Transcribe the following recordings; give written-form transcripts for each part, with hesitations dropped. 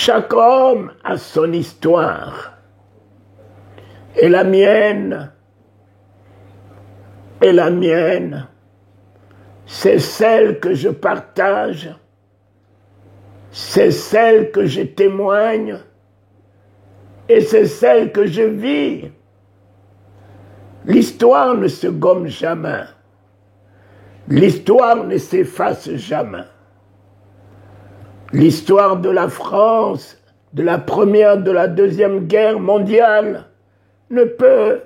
Chaque homme a son histoire. Et la mienne, c'est celle que je partage, c'est celle que je témoigne, et c'est celle que je vis. L'histoire ne se gomme jamais. L'histoire ne s'efface jamais. L'histoire de la France, de la Première, de la Deuxième Guerre mondiale, ne peut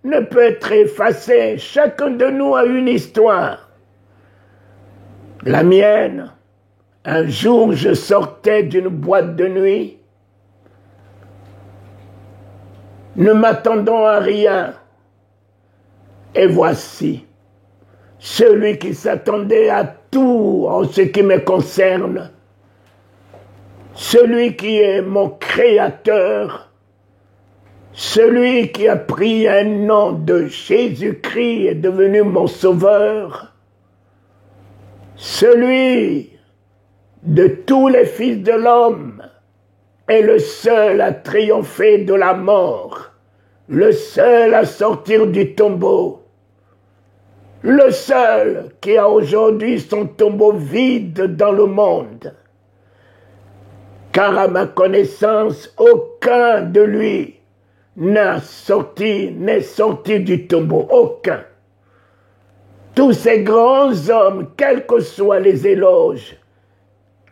être effacée. Chacun de nous a une histoire. La mienne, un jour je sortais d'une boîte de nuit, ne m'attendant à rien. Et voici, celui qui s'attendait à tout en ce qui me concerne, celui qui est mon créateur, celui qui a pris un nom de Jésus-Christ est devenu mon sauveur, celui de tous les fils de l'homme est le seul à triompher de la mort, le seul à sortir du tombeau, le seul qui a aujourd'hui son tombeau vide dans le monde. Car à ma connaissance, aucun de lui n'est sorti du tombeau, aucun. Tous ces grands hommes, quels que soient les éloges,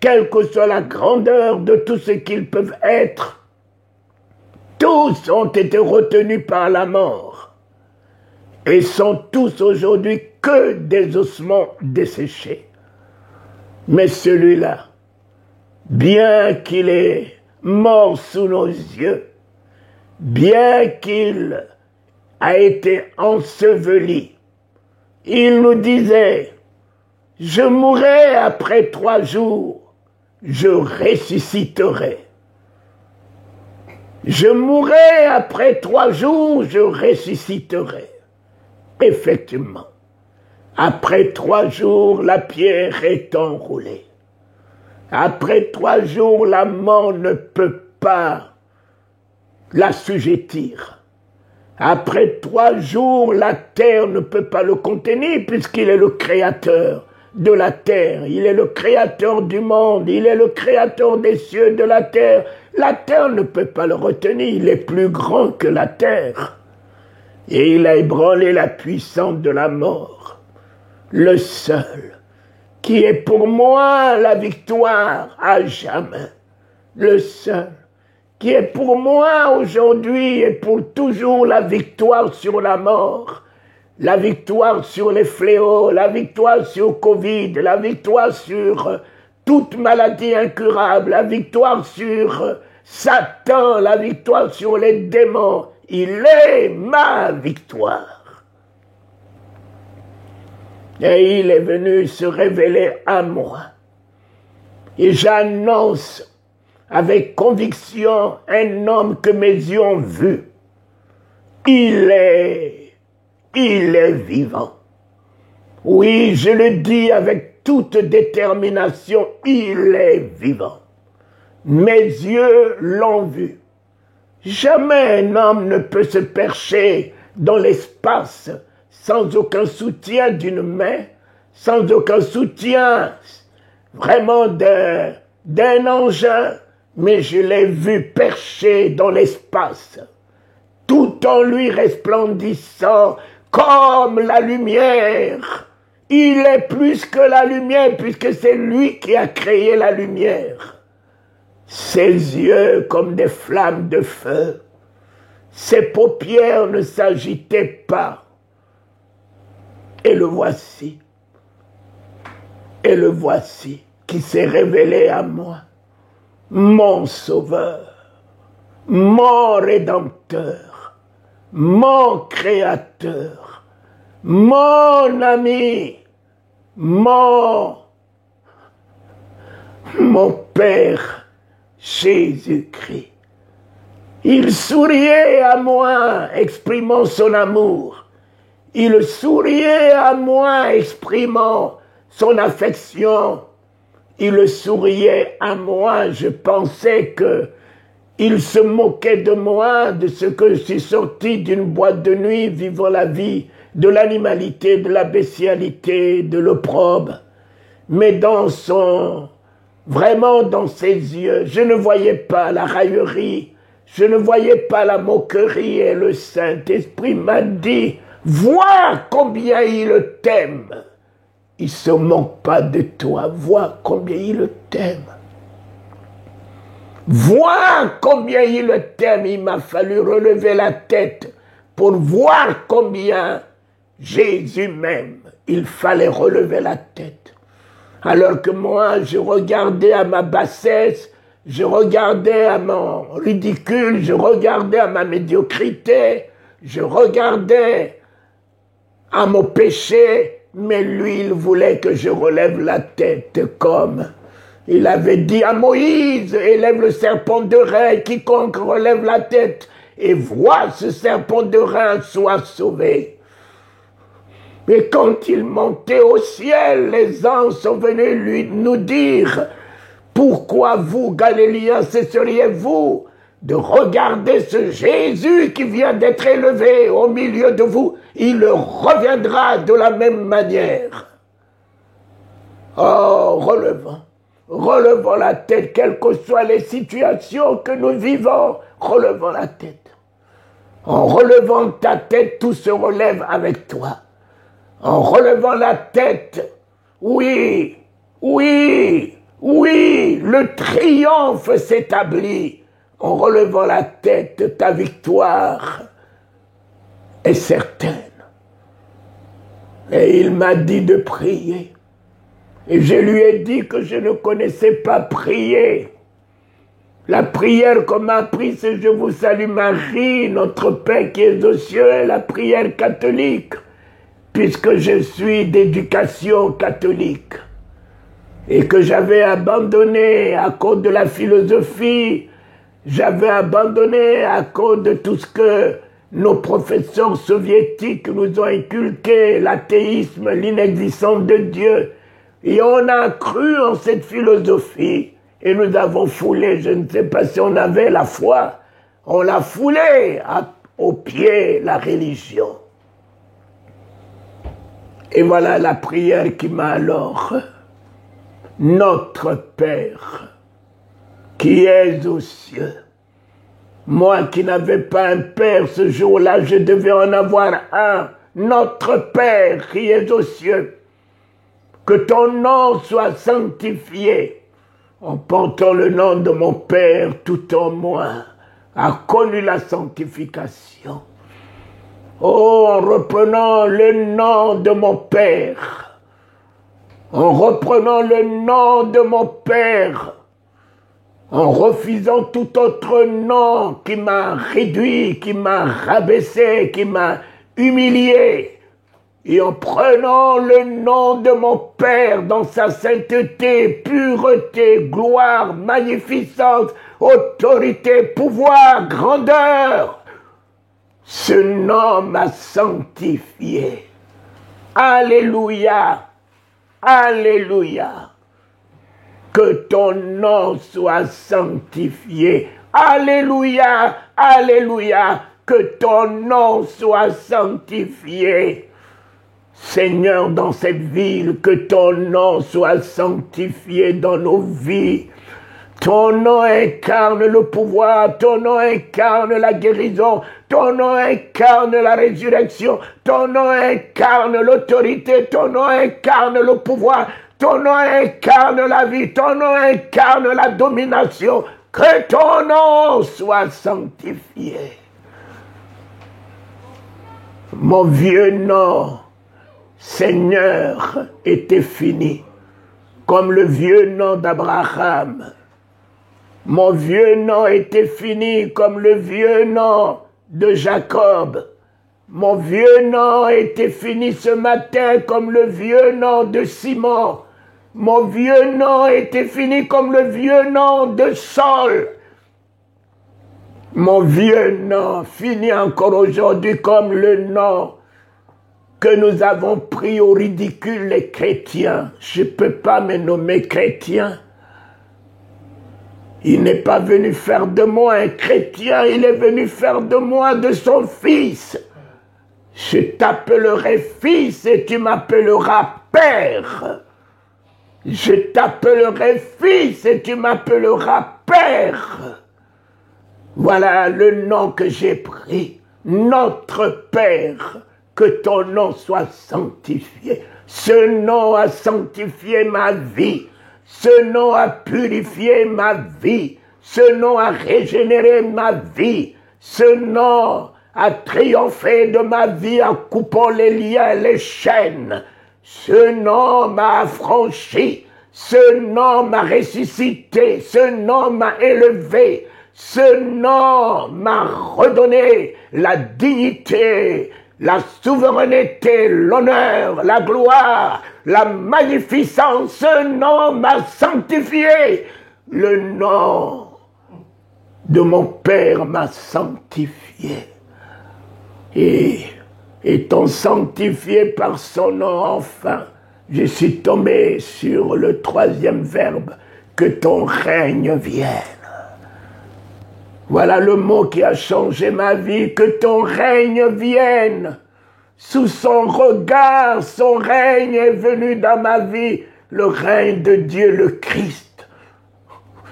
quelle que soit la grandeur de tout ce qu'ils peuvent être, tous ont été retenus par la mort et sont tous aujourd'hui que des ossements desséchés. Mais celui-là, bien qu'il est mort sous nos yeux, bien qu'il a été enseveli, il nous disait, je mourrai après 3 jours, je ressusciterai. Je mourrai après 3 jours, je ressusciterai. Effectivement, après 3 jours, la pierre est enroulée. Après 3 jours, la mort ne peut pas l'assujettir. Après 3 jours, la terre ne peut pas le contenir puisqu'il est le créateur de la terre. Il est le créateur du monde. Il est le créateur des cieux, de la terre. La terre ne peut pas le retenir. Il est plus grand que la terre. Et il a ébranlé la puissance de la mort. Le seul qui est pour moi la victoire à jamais. Le seul qui est pour moi aujourd'hui et pour toujours la victoire sur la mort, la victoire sur les fléaux, la victoire sur Covid, la victoire sur toute maladie incurable, la victoire sur Satan, la victoire sur les démons. Il est ma victoire. Et il est venu se révéler à moi. Et j'annonce avec conviction un homme que mes yeux ont vu. Il est vivant. Oui, je le dis avec toute détermination, il est vivant. Mes yeux l'ont vu. Jamais un homme ne peut se percher dans l'espace sans aucun soutien d'une main, sans aucun soutien vraiment d'un engin, mais je l'ai vu perché dans l'espace, tout en lui resplendissant comme la lumière. Il est plus que la lumière puisque c'est lui qui a créé la lumière. Ses yeux comme des flammes de feu, ses paupières ne s'agitaient pas. Et le voici qui s'est révélé à moi, mon sauveur, mon rédempteur, mon créateur, mon ami, mon Père Jésus-Christ. Il souriait à moi, exprimant son amour. Il souriait à moi, exprimant son affection. il souriait à moi. Je pensais qu'il se moquait de moi, de ce que je suis sorti d'une boîte de nuit, vivant la vie de l'animalité, de la bestialité, de l'opprobre. Mais vraiment dans ses yeux, je ne voyais pas la raillerie, je ne voyais pas la moquerie, et le Saint-Esprit m'a dit, vois combien il t'aime. Il ne se moque pas de toi, vois combien il t'aime. Vois combien il t'aime. Il m'a fallu relever la tête pour voir combien Jésus m'aime. Il fallait relever la tête. Alors que moi, je regardais à ma bassesse, je regardais à mon ridicule, je regardais à ma médiocrité, je regardais à mon péché, mais lui, il voulait que je relève la tête comme il avait dit à Moïse, élève le serpent de rein, quiconque relève la tête et voit ce serpent de rein soit sauvé. Et quand il montait au ciel, les anges sont venus nous dire, pourquoi vous, Galiléens, cesseriez-vous de regarder ce Jésus qui vient d'être élevé au milieu de vous? Il reviendra de la même manière. Oh, relevons la tête, quelles que soient les situations que nous vivons, relevons la tête. En relevant ta tête, tout se relève avec toi. En relevant la tête, oui, le triomphe s'établit. En relevant la tête, ta victoire est certaine. Et il m'a dit de prier. Et je lui ai dit que je ne connaissais pas prier. La prière qu'on m'a appris, c'est « Je vous salue Marie, notre Père qui est aux cieux », la prière catholique, puisque je suis d'éducation catholique et que j'avais abandonné à cause de la philosophie, j'avais abandonné à cause de tout ce que nos professeurs soviétiques nous ont inculqué, l'athéisme, l'inexistence de Dieu. Et on a cru en cette philosophie et nous avons foulé, je ne sais pas si on avait la foi, on a foulé au pied la religion. Et voilà la prière qui m'a alors, notre Père, qui es aux cieux. Moi qui n'avais pas un Père ce jour-là, je devais en avoir un. Notre Père qui es aux cieux. Que ton nom soit sanctifié. En portant le nom de mon Père, tout en moi a connu la sanctification. Oh, en reprenant le nom de mon Père, en reprenant le nom de mon Père, en refusant tout autre nom qui m'a réduit, qui m'a rabaissé, qui m'a humilié, et en prenant le nom de mon Père dans sa sainteté, pureté, gloire, magnificence, autorité, pouvoir, grandeur, ce nom m'a sanctifié. Alléluia, alléluia. Que ton nom soit sanctifié. Alléluia, alléluia. Que ton nom soit sanctifié. Seigneur, dans cette ville, que ton nom soit sanctifié dans nos vies. Ton nom incarne le pouvoir, ton nom incarne la guérison, ton nom incarne la résurrection, ton nom incarne l'autorité, ton nom incarne le pouvoir, ton nom incarne la vie, ton nom incarne la domination. Que ton nom soit sanctifié. Mon vieux nom, Seigneur, était fini, comme le vieux nom d'Abraham. Mon vieux nom était fini comme le vieux nom de Jacob. Mon vieux nom était fini ce matin comme le vieux nom de Simon. Mon vieux nom était fini comme le vieux nom de Saul. Mon vieux nom finit encore aujourd'hui comme le nom que nous avons pris au ridicule les chrétiens. Je ne peux pas me nommer chrétien. Il n'est pas venu faire de moi un chrétien, il est venu faire de moi de son fils. Je t'appellerai fils et tu m'appelleras père. Je t'appellerai fils et tu m'appelleras père. Voilà le nom que j'ai pris. Notre Père, que ton nom soit sanctifié. Ce nom a sanctifié ma vie. Ce nom a purifié ma vie. Ce nom a régénéré ma vie. Ce nom a triomphé de ma vie en coupant les liens, les chaînes. Ce nom m'a affranchi. Ce nom m'a ressuscité. Ce nom m'a élevé. Ce nom m'a redonné la dignité, la souveraineté, l'honneur, la gloire, la magnificence. Ce nom m'a sanctifié. Le nom de mon Père m'a sanctifié. Et étant sanctifié par son nom, enfin, je suis tombé sur le troisième verbe, que ton règne vienne. Voilà le mot qui a changé ma vie, que ton règne vienne. Sous son regard, son règne est venu dans ma vie, le règne de Dieu, le Christ.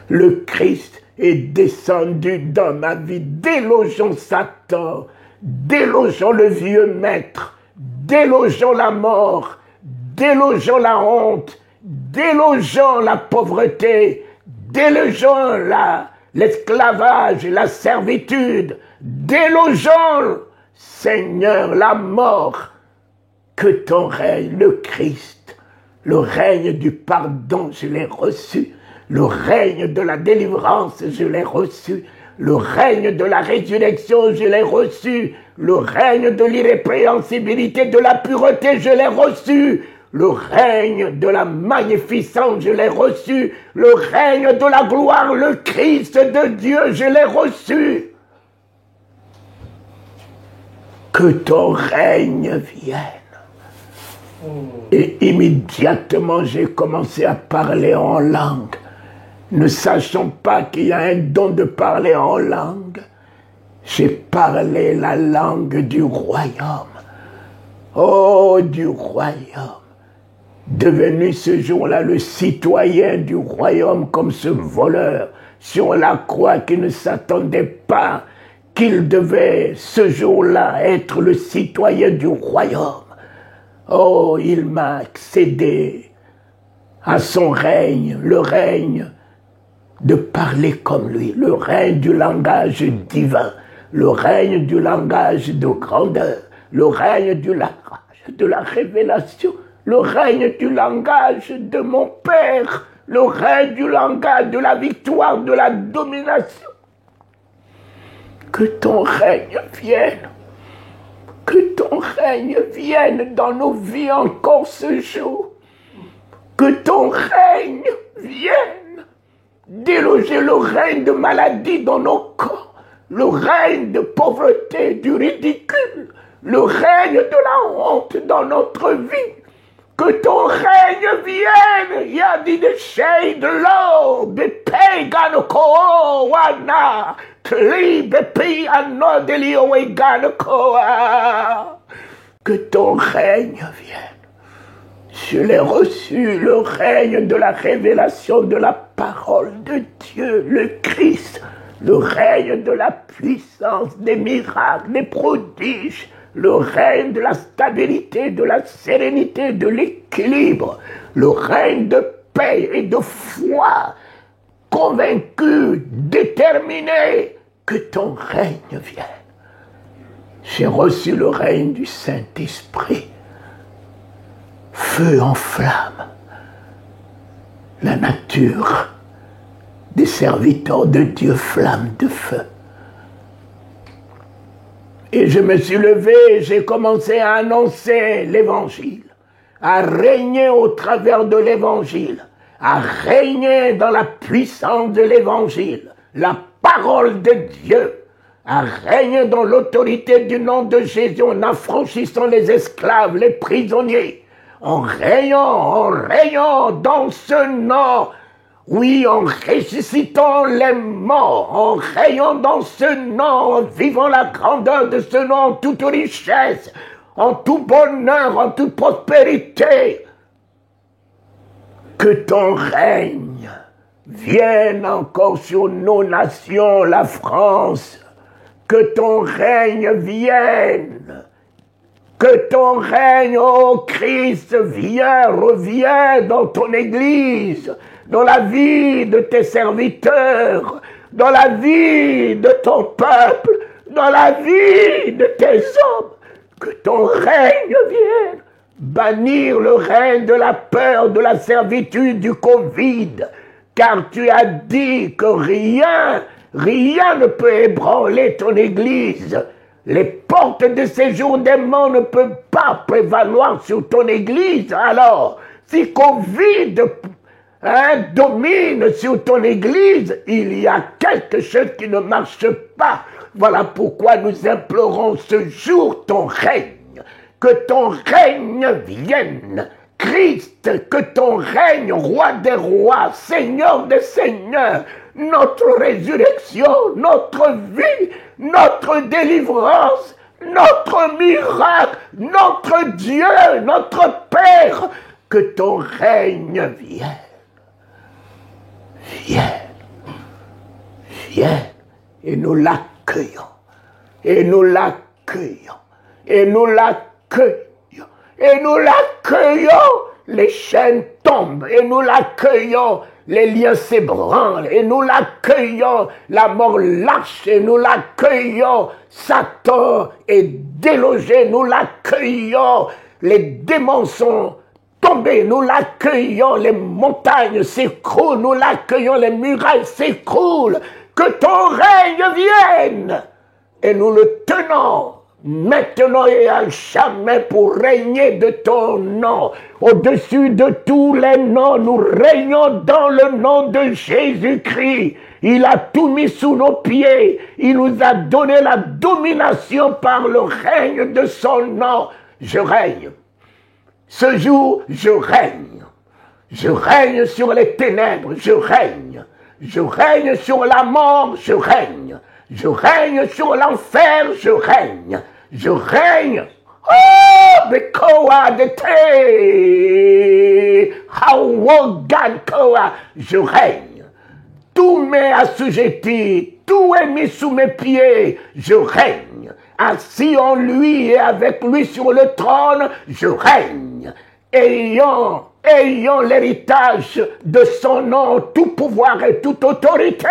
Le Christ est descendu dans ma vie. Délogeons Satan, délogeons le vieux maître, délogeons la mort, délogeons la honte, délogeons la pauvreté, délogeons l'esclavage, la servitude, délogeons, Seigneur, la mort, que ton règne, le Christ, le règne du pardon, je l'ai reçu, le règne de la délivrance, je l'ai reçu, le règne de la résurrection, je l'ai reçu, le règne de l'irrépréhensibilité, de la pureté, je l'ai reçu, le règne de la magnificence, je l'ai reçu. Le règne de la gloire, le Christ de Dieu, je l'ai reçu. Que ton règne vienne. Et immédiatement, j'ai commencé à parler en langue. Ne sachant pas qu'il y a un don de parler en langue, j'ai parlé la langue du royaume. Oh, du royaume. Devenu ce jour-là le citoyen du royaume comme ce voleur sur la croix qui ne s'attendait pas qu'il devait ce jour-là être le citoyen du royaume. Oh, il m'a accédé à son règne, le règne de parler comme lui, le règne du langage divin, le règne du langage de grandeur, le règne du langage de la révélation, le règne du langage de mon Père, le règne du langage de la victoire, de la domination. Que ton règne vienne, que ton règne vienne dans nos vies encore ce jour, que ton règne vienne déloger le règne de maladie dans nos corps, le règne de pauvreté, du ridicule, le règne de la honte dans notre vie. Que ton règne vienne, yadi de shade lo, bepe gano ko wana, tli bepe ano delio e gano koa. Que ton règne vienne. Je l'ai reçu, le règne de la révélation de la parole de Dieu, le Christ, le règne de la puissance, des miracles, des prodiges, le règne de la stabilité, de la sérénité, de l'équilibre, le règne de paix et de foi, convaincu, déterminé, que ton règne vienne. J'ai reçu le règne du Saint-Esprit, feu en flamme, la nature des serviteurs de Dieu, flamme de feu. Et je me suis levé, j'ai commencé à annoncer l'évangile, à régner au travers de l'évangile, à régner dans la puissance de l'évangile, la parole de Dieu, à régner dans l'autorité du nom de Jésus en affranchissant les esclaves, les prisonniers, en régnant dans ce nom. Oui, en ressuscitant les morts, en régnant dans ce nom, en vivant la grandeur de ce nom, en toute richesse, en tout bonheur, en toute prospérité. Que ton règne vienne encore sur nos nations, la France. Que ton règne vienne. Que ton règne, ô Christ, reviens dans ton Église, dans la vie de tes serviteurs, dans la vie de ton peuple, dans la vie de tes hommes. Que ton règne vienne. Bannir le règne de la peur, de la servitude, du Covid, car tu as dit que rien ne peut ébranler ton Église. Les portes de séjour des morts ne peuvent pas prévaloir sur ton Église. Alors, si Covid domine sur ton Église, il y a quelque chose qui ne marche pas. Voilà pourquoi nous implorons ce jour ton règne. Que ton règne vienne. Christ, que ton règne, roi des rois, Seigneur des seigneurs, notre résurrection, notre vie, notre délivrance, notre miracle, notre Dieu, notre Père, que ton règne vienne. Vienne. Et nous l'accueillons. Et nous l'accueillons. Et nous l'accueillons. Et nous l'accueillons. Les chaînes tombent. Et nous l'accueillons. Les liens s'ébranlent. Et nous l'accueillons. La mort lâche. Et nous l'accueillons. Satan est délogé. Nous l'accueillons. Les démons sont tombés. Nous l'accueillons. Les montagnes s'écroulent. Nous l'accueillons. Les murailles s'écroulent. Que ton règne vienne. Et nous le tenons. Maintenant et à jamais pour régner de ton nom. Au-dessus de tous les noms, nous régnons dans le nom de Jésus-Christ. Il a tout mis sous nos pieds. Il nous a donné la domination par le règne de son nom. Je règne. Ce jour, je règne. Je règne sur les ténèbres, je règne. Je règne sur la mort, je règne. Je règne sur l'enfer, je règne. Je règne. Oh, Bekoa de te. Hawogan Koa. Je règne. Tout m'est assujetti. Tout est mis sous mes pieds. Je règne. Assis en lui et avec lui sur le trône, je règne. Ayant l'héritage de son nom, tout pouvoir et toute autorité,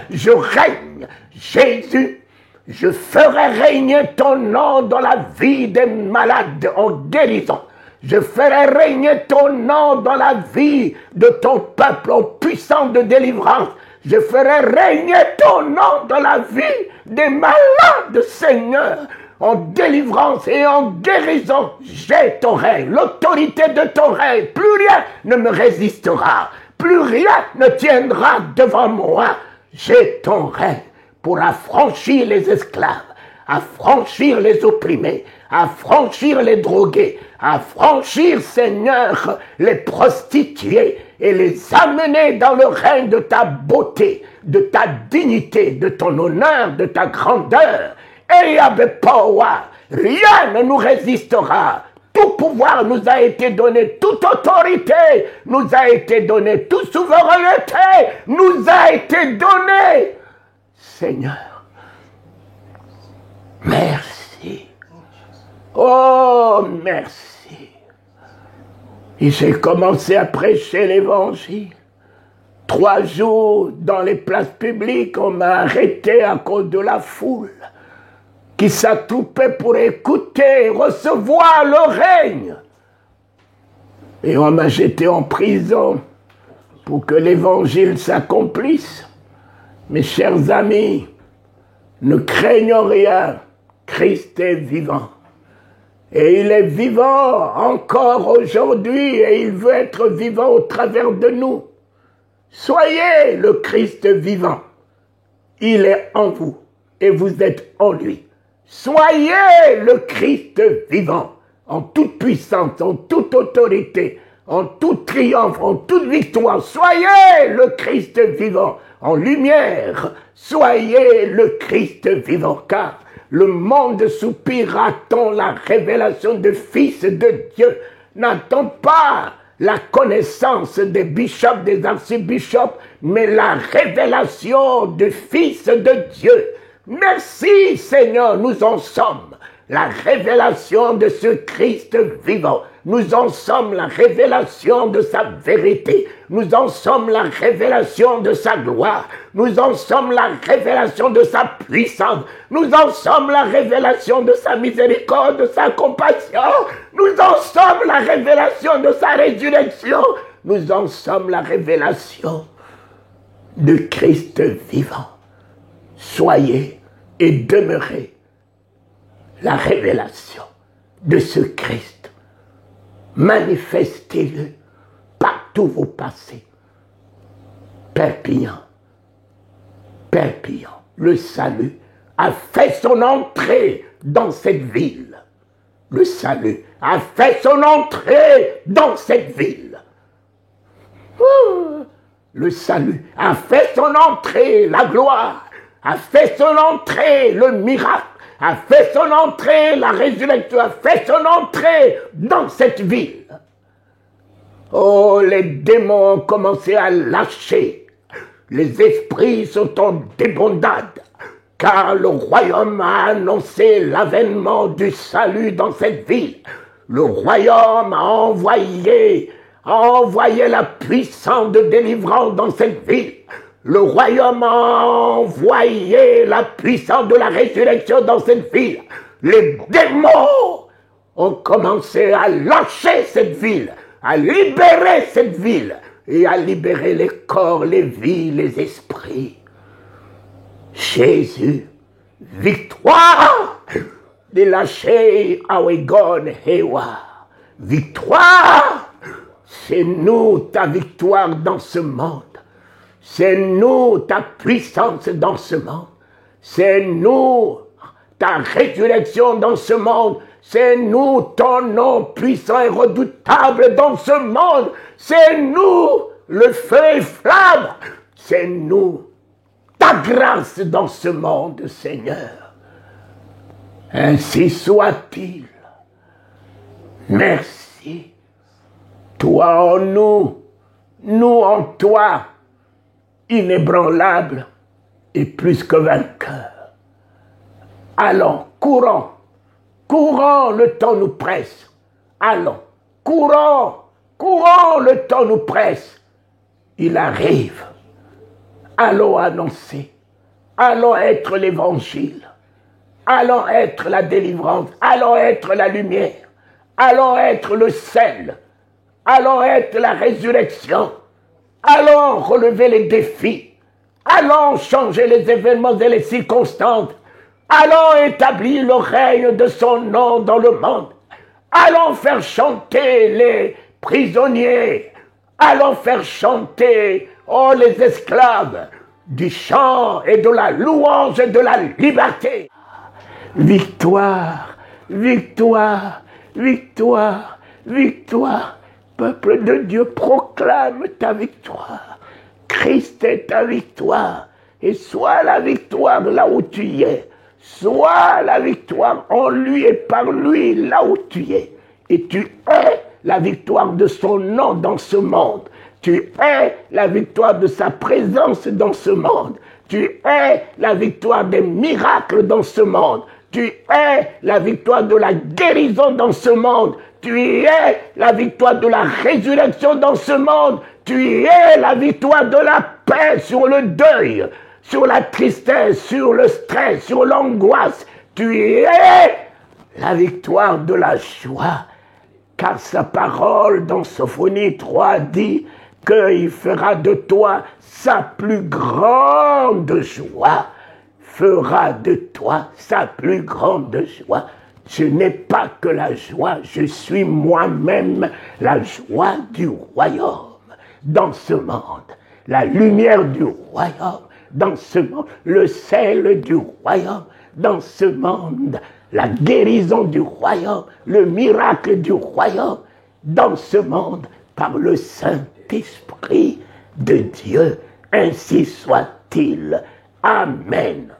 je règne. Jésus, je ferai régner ton nom dans la vie des malades en guérison. Je ferai régner ton nom dans la vie de ton peuple en puissance de délivrance. Je ferai régner ton nom dans la vie des malades, Seigneur. En délivrance et en guérison, j'ai ton règne, l'autorité de ton règne. Plus rien ne me résistera, plus rien ne tiendra devant moi. J'ai ton règne pour affranchir les esclaves, affranchir les opprimés, affranchir les drogués, affranchir, Seigneur, les prostituées et les amener dans le règne de ta beauté, de ta dignité, de ton honneur, de ta grandeur. Et avec power, rien ne nous résistera. Tout pouvoir nous a été donné, toute autorité nous a été donnée, toute souveraineté nous a été donnée. Seigneur, merci. Oh, merci. Et j'ai commencé à prêcher l'évangile. 3 jours dans les places publiques, on m'a arrêté à cause de la foule qui s'attroupait pour écouter, recevoir le règne. Et on m'a jeté en prison pour que l'évangile s'accomplisse. Mes chers amis, ne craignons rien, Christ est vivant. Et il est vivant encore aujourd'hui et il veut être vivant au travers de nous. Soyez le Christ vivant. Il est en vous. et vous êtes en lui. Soyez le Christ vivant, en toute puissance, en toute autorité, en tout triomphe, en toute victoire. Soyez le Christ vivant, en lumière. Soyez le Christ vivant, car le monde soupire, attend la révélation du Fils de Dieu, n'attend pas la connaissance des bishops, des archibishops, mais la révélation du Fils de Dieu. Merci Seigneur, nous en sommes la révélation de ce Christ vivant. Nous en sommes la révélation de sa vérité. Nous en sommes la révélation de sa gloire. Nous en sommes la révélation de sa puissance. Nous en sommes la révélation de sa miséricorde, de sa compassion. Nous en sommes la révélation de sa résurrection. Nous en sommes la révélation de Christ vivant. Soyez et demeurez la révélation de ce Christ. Manifestez-le partout où vous passez. Perpignan, le salut a fait son entrée dans cette ville. Le salut a fait son entrée dans cette ville. Le salut a fait son entrée, la gloire a fait son entrée, le miracle a fait son entrée, la résurrection a fait son entrée dans cette ville. Oh, les démons ont commencé à lâcher. Les esprits sont en débandade, car le royaume a annoncé l'avènement du salut dans cette ville. Le royaume a envoyé la puissance de délivrance dans cette ville. Le royaume a envoyé la puissance de la résurrection dans cette ville. Les démons ont commencé à lâcher cette ville, à libérer cette ville et à libérer les corps, les vies, les esprits. Jésus, victoire de lâcher Awegon Hewa. Victoire, c'est nous ta victoire dans ce monde. C'est nous ta puissance dans ce monde. C'est nous ta résurrection dans ce monde. C'est nous ton nom puissant et redoutable dans ce monde. C'est nous le feu et flamme. C'est nous ta grâce dans ce monde, Seigneur. Ainsi soit-il. Merci. Toi en nous, nous en toi, inébranlable et plus que vainqueur. Allons, courons, le temps nous presse. Allons, courons, le temps nous presse. Il arrive. Allons annoncer. Allons être l'évangile. Allons être la délivrance. Allons être la lumière. Allons être le sel. Allons être la résurrection. Allons relever les défis. Allons changer les événements et les circonstances. Allons établir le règne de son nom dans le monde. Allons faire chanter les prisonniers. Allons faire chanter, oh, les esclaves du chant et de la louange et de la liberté. Victoire, victoire, victoire, victoire. Peuple de Dieu, proclame ta victoire. Christ est ta victoire. Et sois la victoire là où tu es. Sois la victoire en lui et par lui là où tu es. Et tu es la victoire de son nom dans ce monde. Tu es la victoire de sa présence dans ce monde. Tu es la victoire des miracles dans ce monde. Tu es la victoire de la guérison dans ce monde. Tu es la victoire de la résurrection dans ce monde. Tu es la victoire de la paix sur le deuil, sur la tristesse, sur le stress, sur l'angoisse. Tu es la victoire de la joie. Car sa parole dans Sophonie 3 dit qu'il fera de toi sa plus grande joie. Fera de toi sa plus grande joie. Ce n'est pas que la joie, je suis moi-même la joie du royaume dans ce monde. La lumière du royaume, dans ce monde, le sel du royaume, dans ce monde, la guérison du royaume, le miracle du royaume, dans ce monde, par le Saint-Esprit de Dieu. Ainsi soit-il. Amen.